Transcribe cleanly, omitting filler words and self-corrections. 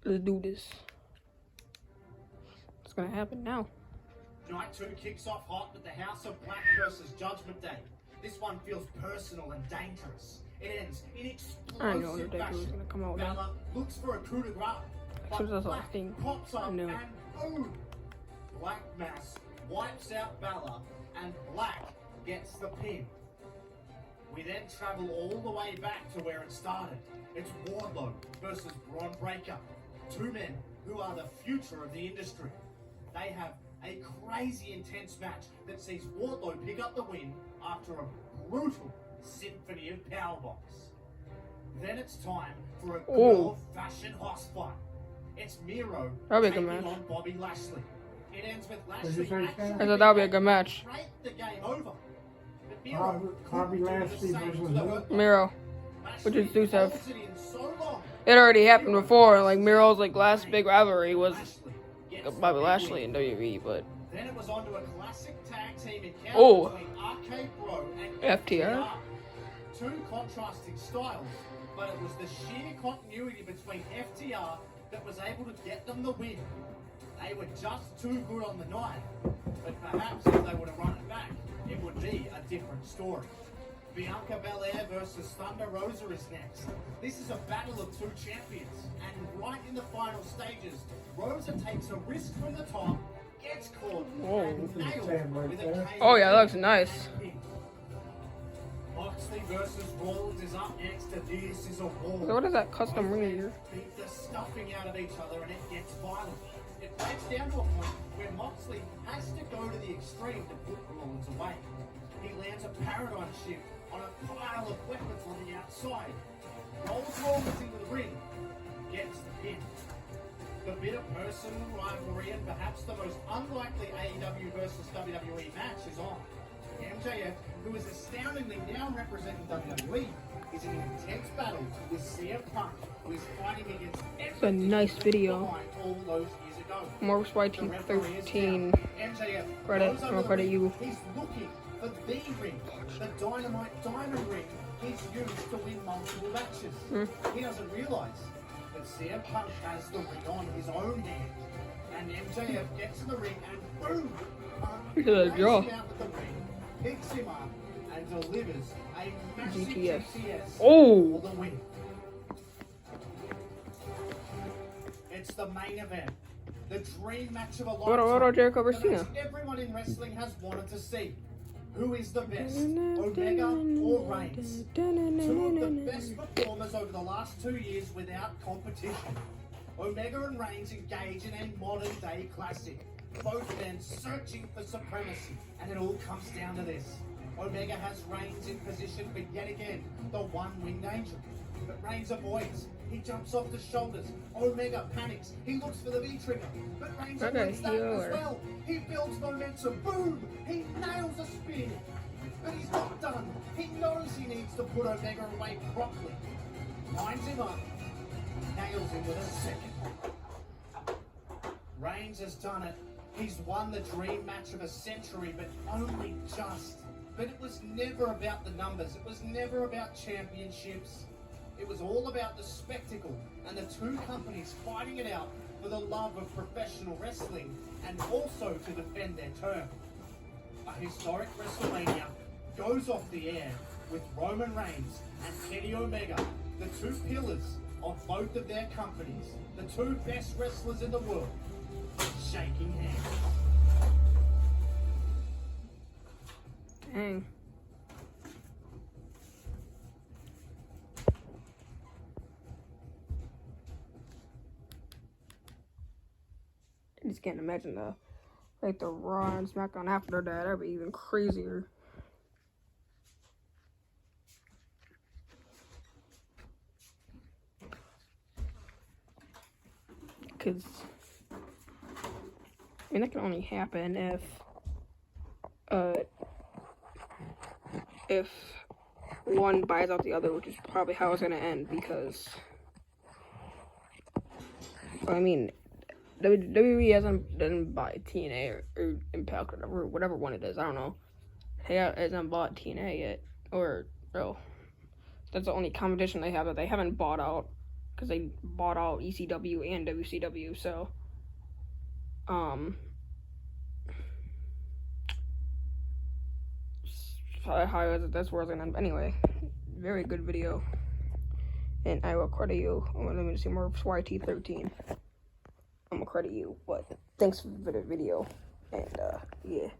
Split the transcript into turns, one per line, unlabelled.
Let's do this. What's gonna happen now?
Night 2 kicks off hot with the House of Black versus Judgment Day. This one feels personal and dangerous. It ends in
I know
explosive
Undertaker was
fashion.
gonna come out with that.
Balor looks for a coup de grace,
As soon as I
but
saw
Black
the thing,
pops up
I knew.
and boom! Black Mass wipes out Balor and Black gets the pin. We then travel all the way back to where it started. It's Wardlow versus Braun Breaker. Two men who are the future of the industry. They have a crazy intense match that sees Wardlow pick up the win after a brutal symphony of powerbombs. Then it's time for a good old-fashioned house fight. It's Miro
That'll be a good
taking
match.
on Bobby Lashley. It ends with Lashley actually
I thought that would be a good match.
break the game over. But Miro
Bobby
couldn't do
Lashley
the same
versus
to the
who?
Hurt Lock.
Miro.
Lashley
Which is Rusev.
holds it in so long.
It already happened before. Like Miro's like last big rivalry was
Lashley gets
Bobby
the
Lashley
win.
in WWE, but
Then it was on to a classic tag team encounter
Oh.
between Arcade Bro and
FTR.
Two contrasting styles, but it was the sheer continuity between FTR that was able to get them the win. They were just too good on the night, but perhaps if they would have run it back, it would be a different story. Bianca Belair versus Thunder Rosa is next. This is a battle of two champions, and right in the final stages, Rosa takes a risk from the top, gets caught, and nailed with a cage.
oh yeah, that looks nice.
Moxley versus Rollins is up next, and this is a war.
So what is that custom ring here?
Beat the stuffing out of each other, and it gets violent. It breaks down to a point where Moxley has to go to the extreme to put Rollins away. He lands a paradigm shift on a pile of weapons on the outside, rolls Rollins into the ring, gets the pin. The bitter personal rivalry and perhaps the most unlikely AEW versus WWE match is on. MJF, who is astoundingly now representing WWE, is in an intense battle with CM Punk, who is fighting against
It's a nice video.
behind all those years ago.
MurfsYT13
MJF
credit.
goes
I'm
over
gonna
the
credit
ring.
you.
He's looking for the ring, the dynamite diamond ring he's used to win multiple matches. He doesn't realise that CM Punk has the ring on his own hand, and MJF gets in the ring and boom! Punk
Look at that
takes
jaw.
him out with the ring, picks him up, and delivers a massive
GTS.
GTS
Oh.
for the win. It's the main event. The dream match of a
What about Jericho versus
The match
Cena?
everyone in wrestling has wanted to see. Who is the best, Omega or Reigns? Two of the best performers over the last 2 years without competition. Omega and Reigns engage in a modern day classic. Both men searching for supremacy, and it all comes down to this. Omega has Reigns in position for yet again the one winged angel. But Reigns avoids. He jumps off the shoulders. Omega panics. He looks for the V trigger. But Reigns
Okay,
avoids that
healer.
as well. He builds momentum. Boom! He nails a spear. But he's not done. He knows he needs to put Omega away properly. Lines him up. Nails him with a second. Reigns has done it. He's won the dream match of a century, but only just. But it was never about the numbers. It was never about championships. It was all about the spectacle and the two companies fighting it out for the love of professional wrestling and also to defend their turf. A historic WrestleMania goes off the air with Roman Reigns and Kenny Omega, the two pillars of both of their companies, the two best wrestlers in the world, shaking hands.
Dang. I just can't imagine the Raw and SmackDown after that. That'd be even crazier. Cause I mean that can only happen if one buys out the other, which is probably how it's gonna end. Because I mean, WWE doesn't buy TNA or Impact or whatever one it is. I don't know. They hasn't bought TNA yet, or that's the only competition they have that they haven't bought out. because they bought out ECW and WCW. So, that's where I was gonna end. Anyway, very good video, and I will credit you. Let me see, MurfsYT13. I'm gonna credit you, but thanks for the video, and yeah.